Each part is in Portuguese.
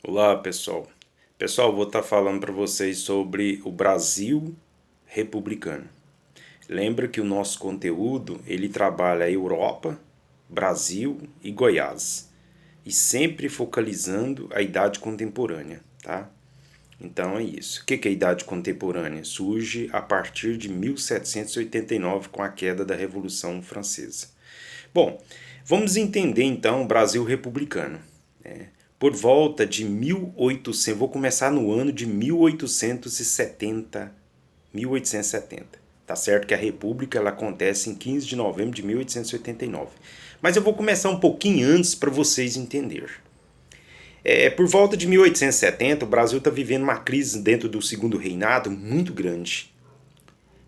Olá, pessoal. Pessoal, vou estar falando para vocês sobre o Brasil republicano. Lembra que o nosso conteúdo, ele trabalha a Europa, Brasil e Goiás, e sempre focalizando a idade contemporânea, tá? Então é isso. O que é a idade contemporânea? Surge a partir de 1789 com a queda da Revolução Francesa. Bom, vamos entender então o Brasil republicano. Por volta de 1800, vou começar no ano de 1870, 1870. Tá certo que a República ela acontece em 15 de novembro de 1889. Mas eu vou começar um pouquinho antes para vocês entenderem. Por volta de 1870, o Brasil está vivendo uma crise dentro do segundo reinado muito grande,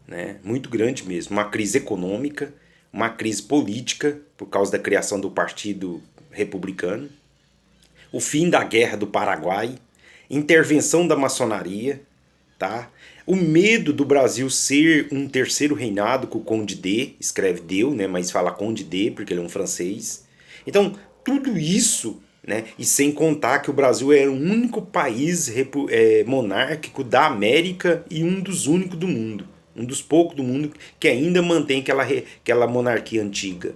né? Muito grande mesmo. Uma crise econômica, uma crise política, por causa da criação do Partido Republicano, o fim da Guerra do Paraguai, intervenção da maçonaria, tá? O medo do Brasil ser um terceiro reinado com o Conde D, escreve Deu, né, mas fala Conde D porque ele é um francês. Então, tudo isso, né, e sem contar que o Brasil era o único país monárquico da América e um dos únicos do mundo, um dos poucos do mundo que ainda mantém aquela monarquia antiga.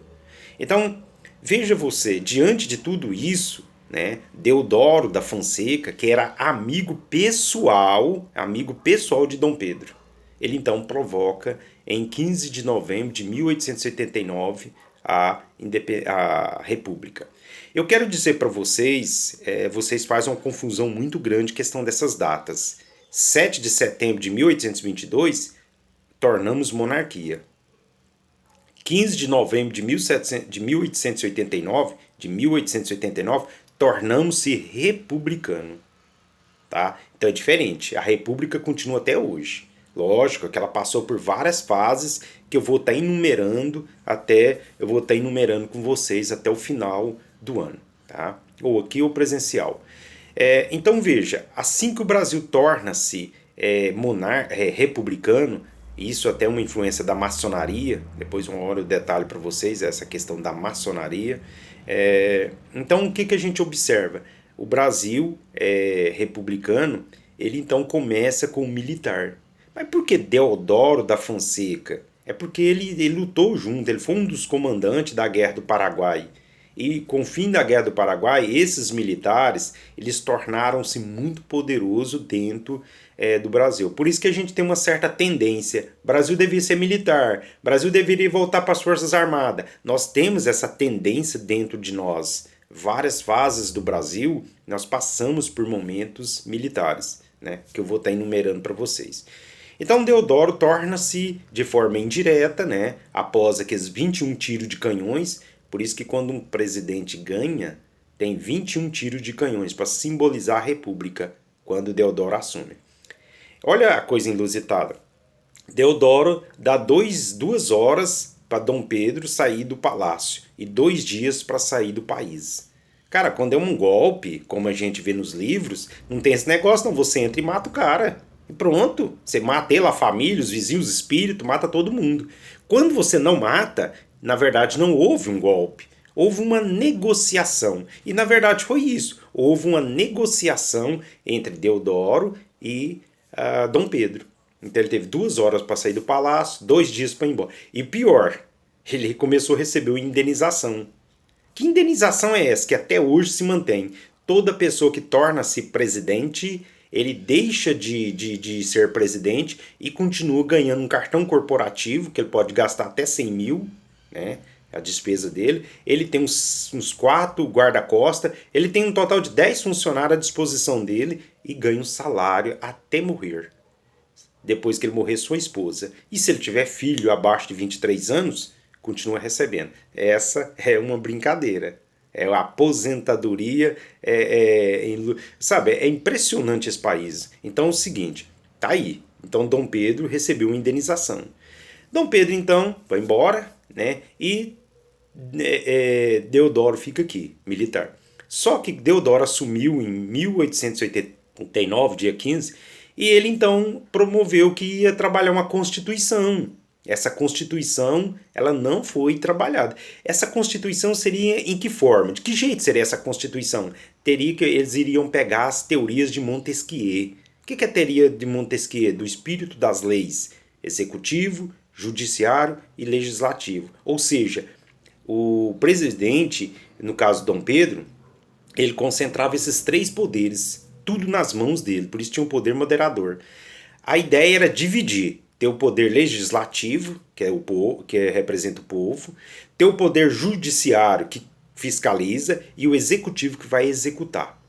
Então, veja você, diante de tudo isso, né, Deodoro da Fonseca, que era amigo pessoal de Dom Pedro. Ele então provoca em 15 de novembro de 1889 a República. Eu quero dizer para vocês, vocês fazem uma confusão muito grande questão dessas datas. 7 de setembro de 1822, tornamos monarquia. 15 de novembro de 1889, tornamos-se republicano, tá? Então é diferente. A república continua até hoje. Lógico que ela passou por várias fases que eu vou estar enumerando com vocês até o final do ano, tá? Ou aqui ou presencial. Então veja, assim que o Brasil torna-se republicano, isso até uma influência da maçonaria, depois uma hora eu detalho para vocês essa questão da maçonaria. Então o que a gente observa? O Brasil republicano, ele então começa com o militar. Mas por que Deodoro da Fonseca? É porque ele lutou junto, ele foi um dos comandantes da Guerra do Paraguai. E com o fim da Guerra do Paraguai, esses militares eles tornaram-se muito poderosos dentro do Brasil. Por isso que a gente tem uma certa tendência. Brasil deveria ser militar, Brasil deveria voltar para as Forças Armadas. Nós temos essa tendência dentro de nós. Várias fases do Brasil, nós passamos por momentos militares, né, que eu vou estar enumerando para vocês. Então Deodoro torna-se de forma indireta, né, após aqueles 21 tiros de canhões. Por isso que quando um presidente ganha, tem 21 tiros de canhões para simbolizar a república, quando Deodoro assume. Olha a coisa inusitada. Deodoro dá 2 horas para Dom Pedro sair do palácio e 2 dias para sair do país. Cara, quando é um golpe, como a gente vê nos livros, não tem esse negócio, não. Você entra e mata o cara. E pronto. Você mata ele, a família, os vizinhos, os espíritos, mata todo mundo. Quando você não mata, na verdade não houve um golpe. Houve uma negociação. E na verdade foi isso. Houve uma negociação entre Deodoro e Dom Pedro. Então ele teve 2 horas para sair do palácio, 2 dias para ir embora. E pior, ele começou a receber uma indenização. Que indenização é essa que até hoje se mantém? Toda pessoa que torna-se presidente, ele deixa de ser presidente e continua ganhando um cartão corporativo, que ele pode gastar até 100 mil, né? A despesa dele. Ele tem uns 4 guarda-costas, ele tem um total de 10 funcionários à disposição dele e ganha um salário até morrer. Depois que ele morrer, sua esposa. E se ele tiver filho abaixo de 23 anos, continua recebendo. Essa é uma brincadeira. É a aposentadoria. Sabe, é impressionante esse país. Então é o seguinte, tá aí. Então Dom Pedro recebeu uma indenização. Dom Pedro então vai embora, né? E Deodoro fica aqui, militar. Só que Deodoro assumiu em 1889, dia 15, e ele então promoveu que ia trabalhar uma constituição. Essa Constituição, ela não foi trabalhada. Essa Constituição seria em que forma? De que jeito seria essa Constituição? Eles iriam pegar as teorias de Montesquieu. O que é a teoria de Montesquieu? Do espírito das leis: executivo, judiciário e legislativo. Ou seja, o presidente, no caso Dom Pedro, ele concentrava esses três poderes, tudo nas mãos dele, por isso tinha um poder moderador. A ideia era dividir, ter o poder legislativo, que é o povo, que representa o povo, ter o poder judiciário, que fiscaliza, e o executivo, que vai executar.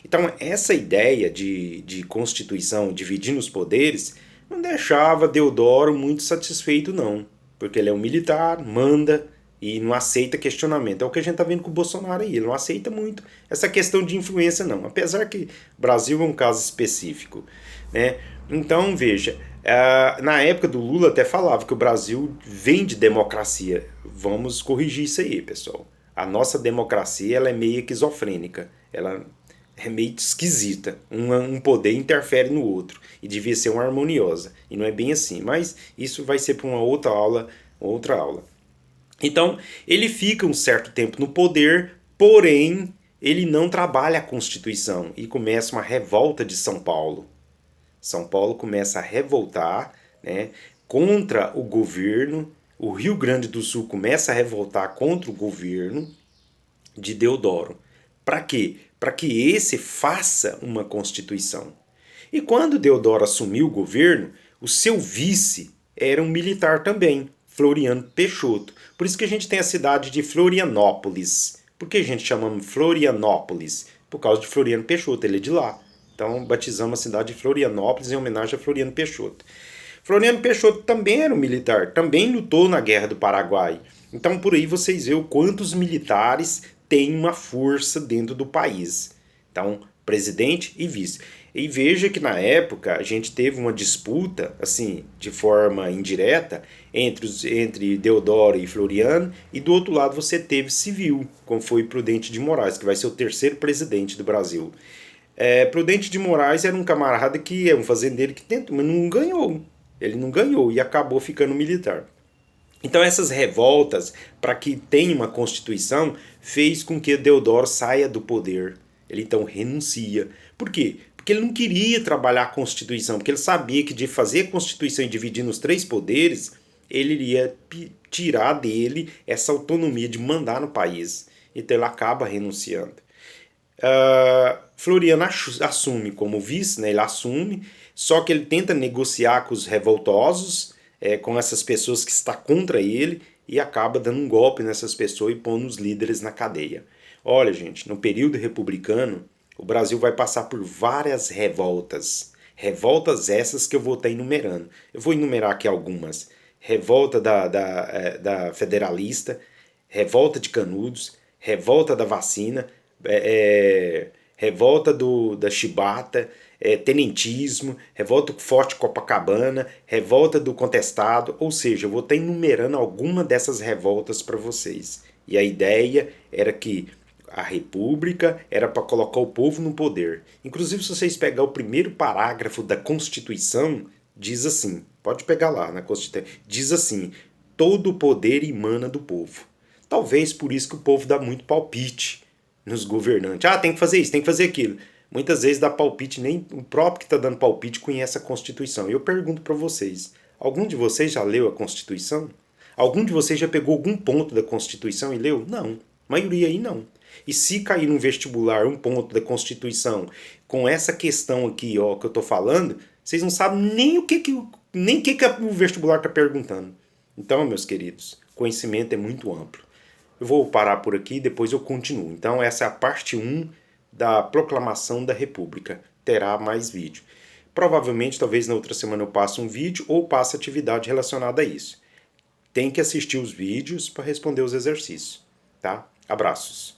Então, essa ideia de Constituição dividindo os poderes não deixava Deodoro muito satisfeito, não, porque ele é um militar, manda e não aceita questionamento. É o que a gente está vendo com o Bolsonaro aí, ele não aceita muito essa questão de influência, não, apesar que o Brasil é um caso específico, né? Então, veja, na época do Lula até falava que o Brasil vem de democracia. Vamos corrigir isso aí, pessoal. A nossa democracia, ela é meio esquizofrênica. Ela é meio esquisita. Um poder interfere no outro. E devia ser uma harmoniosa. E não é bem assim. Mas isso vai ser para uma outra aula. Então, ele fica um certo tempo no poder, porém, ele não trabalha a Constituição. E começa uma revolta de São Paulo. São Paulo começa a revoltar, né, contra o governo. O Rio Grande do Sul começa a revoltar contra o governo de Deodoro. Para quê? Para que esse faça uma Constituição. E quando Deodoro assumiu o governo, o seu vice era um militar também, Floriano Peixoto. Por isso que a gente tem a cidade de Florianópolis. Por que a gente chama Florianópolis? Por causa de Floriano Peixoto, ele é de lá. Então batizamos a cidade de Florianópolis em homenagem a Floriano Peixoto. Floriano Peixoto também era um militar, também lutou na Guerra do Paraguai. Então por aí vocês veem o quantos militares têm uma força dentro do país. Então, presidente e vice. E veja que na época a gente teve uma disputa, assim, de forma indireta, entre Deodoro e Floriano, e do outro lado você teve civil, como foi Prudente de Moraes, que vai ser o terceiro presidente do Brasil. Prudente de Moraes era um camarada que é um fazendeiro que tentou, mas não ganhou. Ele não ganhou e acabou ficando militar. Então essas revoltas, para que tenha uma Constituição, fez com que Deodoro saia do poder. Ele então renuncia. Por quê? Porque ele não queria trabalhar a Constituição, porque ele sabia que de fazer a Constituição e dividir nos três poderes, ele iria tirar dele essa autonomia de mandar no país. Então ele acaba renunciando. Floriano assume como vice, né? Ele assume, só que ele tenta negociar com os revoltosos, com essas pessoas que estão contra ele, e acaba dando um golpe nessas pessoas e pondo os líderes na cadeia. Olha, gente, no período republicano, o Brasil vai passar por várias revoltas. Revoltas essas que eu vou estar enumerando. Eu vou enumerar aqui algumas. Revolta da Federalista, revolta de Canudos, revolta da vacina, revolta da chibata, tenentismo, revolta do Forte Copacabana, revolta do Contestado, ou seja, eu vou estar enumerando alguma dessas revoltas para vocês. E a ideia era que a república era para colocar o povo no poder. Inclusive, se vocês pegar o primeiro parágrafo da Constituição, diz assim, pode pegar lá na Constituição, diz assim: todo o poder emana do povo. Talvez por isso que o povo dá muito palpite nos governantes. Tem que fazer isso, tem que fazer aquilo. Muitas vezes dá palpite, nem o próprio que está dando palpite conhece a Constituição. E eu pergunto para vocês, algum de vocês já leu a Constituição? Algum de vocês já pegou algum ponto da Constituição e leu? Não, a maioria aí não. E se cair num vestibular um ponto da Constituição com essa questão aqui, ó, que eu estou falando, vocês não sabem nem o que o vestibular está perguntando. Então, meus queridos, conhecimento é muito amplo. Eu vou parar por aqui e depois eu continuo. Então essa é a parte 1 da Proclamação da República. Terá mais vídeo. Provavelmente, talvez na outra semana eu passe um vídeo ou passe atividade relacionada a isso. Tem que assistir os vídeos para responder os exercícios. Tá? Abraços.